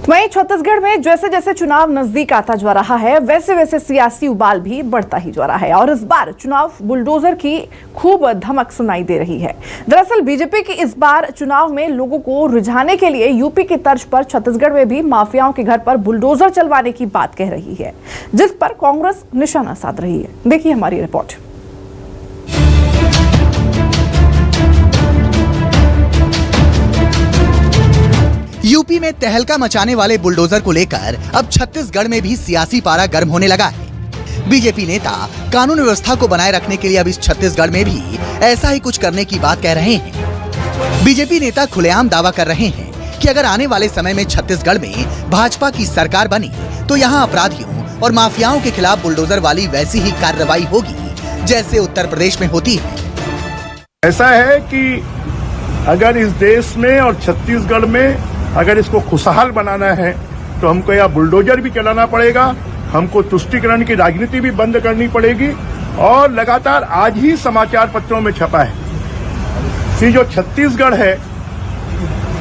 वहीं छत्तीसगढ़ में जैसे जैसे चुनाव नजदीक आता जा रहा है वैसे वैसे सियासी उबाल भी बढ़ता ही जा रहा है और इस बार चुनाव बुलडोजर की खूब धमक सुनाई दे रही है। दरअसल बीजेपी की इस बार चुनाव में लोगों को रिझाने के लिए यूपी की तर्ज पर छत्तीसगढ़ में भी माफियाओं के घर पर बुलडोजर चलवाने की बात कह रही है, जिस पर कांग्रेस निशाना साध रही है। देखिए हमारी रिपोर्ट। यूपी में तहलका मचाने वाले बुलडोजर को लेकर अब छत्तीसगढ़ में भी सियासी पारा गर्म होने लगा है। बीजेपी नेता कानून व्यवस्था को बनाए रखने के लिए अब इस छत्तीसगढ़ में भी ऐसा ही कुछ करने की बात कह रहे हैं। बीजेपी नेता खुलेआम दावा कर रहे हैं कि अगर आने वाले समय में छत्तीसगढ़ में भाजपा की सरकार बनी तो यहाँ अपराधियों और माफियाओं के खिलाफ बुलडोजर वाली वैसी ही कार्रवाई होगी जैसे उत्तर प्रदेश में होती है। ऐसा है कि अगर इस देश में और छत्तीसगढ़ में अगर इसको खुशहाल बनाना है तो हमको यहाँ बुलडोजर भी चलाना पड़ेगा, हमको तुष्टीकरण की राजनीति भी बंद करनी पड़ेगी। और लगातार आज ही समाचार पत्रों में छपा है कि जो छत्तीसगढ़ है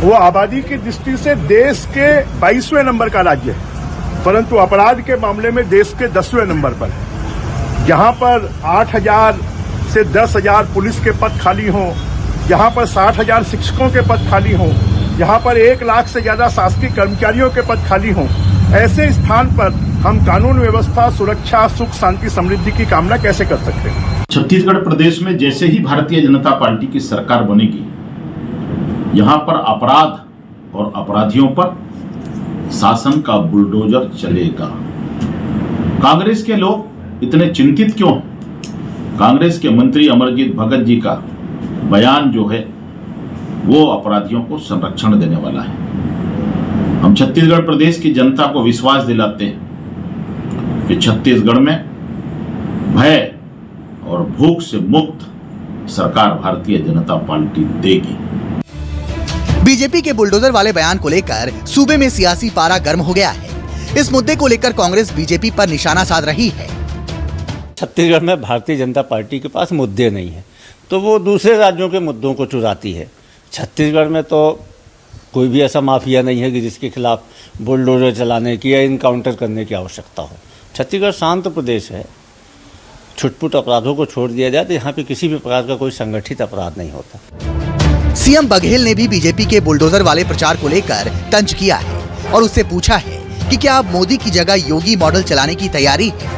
वो आबादी की दृष्टि से देश के 22वें नंबर का राज्य है, परंतु अपराध के मामले में देश के 10वें नंबर पर है। जहां पर 8,000 से 10,000 पुलिस के पद खाली हों, जहां पर 60,000 शिक्षकों के पद खाली हों, जहां पर 1 लाख से ज्यादा शासकीय कर्मचारियों के पद खाली हों, ऐसे स्थान पर हम कानून व्यवस्था, सुरक्षा, सुख, शांति, समृद्धि की कामना कैसे कर सकते हैं। छत्तीसगढ़ प्रदेश में जैसे ही भारतीय जनता पार्टी की सरकार बनेगी, यहां पर अपराध और अपराधियों पर शासन का बुलडोजर चलेगा। कांग्रेस के लोग इतने चिंतित क्यों हैं? कांग्रेस के मंत्री अमरजीत भगत जी का बयान जो है वो अपराधियों को संरक्षण देने वाला है। हम छत्तीसगढ़ प्रदेश की जनता को विश्वास दिलाते हैं कि छत्तीसगढ़ में भय और भूख से मुक्त सरकार भारतीय जनता पार्टी देगी। बीजेपी के बुलडोजर वाले बयान को लेकर सूबे में सियासी पारा गर्म हो गया है। इस मुद्दे को लेकर कांग्रेस बीजेपी पर निशाना साध रही है। छत्तीसगढ़ में भारतीय जनता पार्टी के पास मुद्दे नहीं है तो वो दूसरे राज्यों के मुद्दों को चुराती है। छत्तीसगढ़ में तो कोई भी ऐसा माफिया नहीं है कि जिसके खिलाफ बुलडोजर चलाने की या इनकाउंटर करने की आवश्यकता हो। छत्तीसगढ़ शांत प्रदेश है, छुटपुट अपराधों को छोड़ दिया जाए तो यहाँ पे किसी भी प्रकार का कोई संगठित अपराध नहीं होता। सीएम बघेल ने भी बीजेपी के बुलडोजर वाले प्रचार को लेकर तंज किया है और उससे पूछा है कि क्या अब मोदी की जगह योगी मॉडल चलाने की तैयारी है।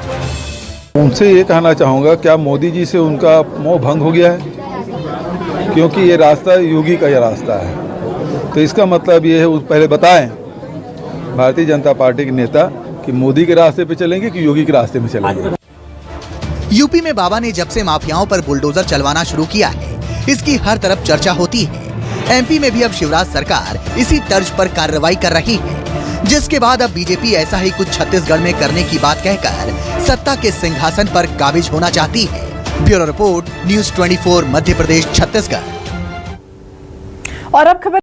उनसे ये कहना चाहूँगा, क्या मोदी जी से उनका मोह भंग हो गया है? क्योंकि ये रास्ता योगी का ये रास्ता है, तो इसका मतलब ये है पहले बताएं भारतीय जनता पार्टी के नेता कि मोदी के रास्ते पे चलेंगे कि योगी के रास्ते में चलेंगे। यूपी में बाबा ने जब से माफियाओं पर बुलडोजर चलवाना शुरू किया है, इसकी हर तरफ चर्चा होती है। एमपी में भी अब शिवराज सरकार इसी तर्ज पर कार्रवाई कर रही है, जिसके बाद अब बीजेपी ऐसा ही कुछ छत्तीसगढ़ में करने की बात कहकर सत्ता के सिंहासन पर काबिज होना चाहती है। Bureau report, news 24, Madhya Pradesh, Chhattisgarh. और अब खबर